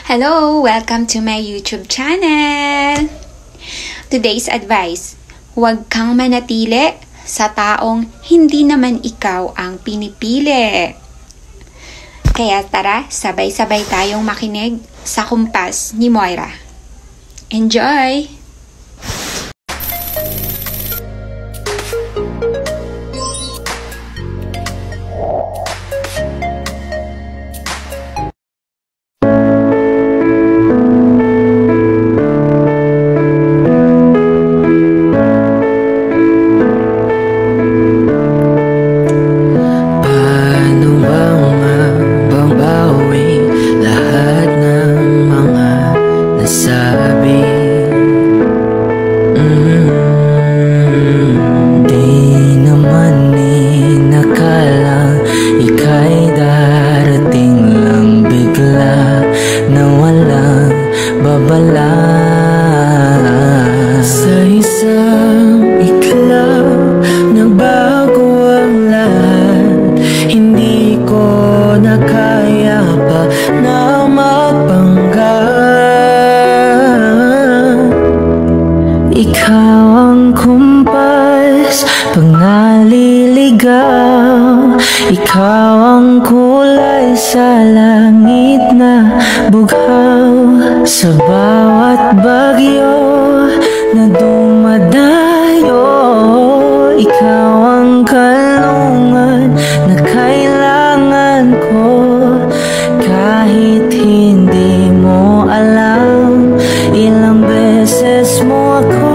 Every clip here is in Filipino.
Hello! Welcome to my YouTube channel! Today's advice, huwag kang manatili sa taong hindi naman ikaw ang pinipili. Kaya tara, sabay-sabay tayong makinig sa kumpas ni Moira. Enjoy! Sa isang iklaw, nagbago ang lahat. Hindi ko na kaya pa na mapanggap. Ikaw ang kumpas pag naliligaw. Ikaw ang kulay sa langit na bughaw. Sa bawat bagyo na dumadayo, ikaw ang kalungan na kailangan ko. Kahit hindi mo alam, ilang beses mo ako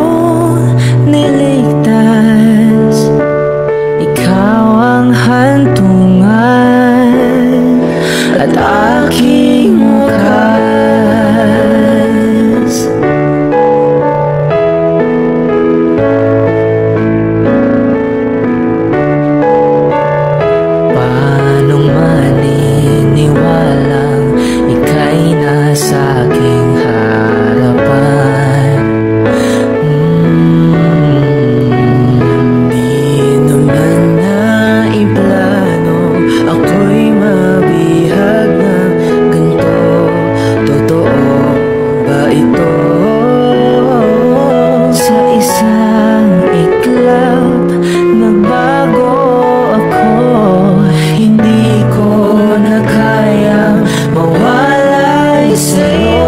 niligtas. Ikaw ang hantungan at aking wakas. Paano maniniwalang ika'y nasa aking harapan? Di naman naiplano ako'y mabihag na ganito. Totoo ba ito? Sa isang iklap, nagbago ako. Hindi ko na kayang mawalay sa'yo.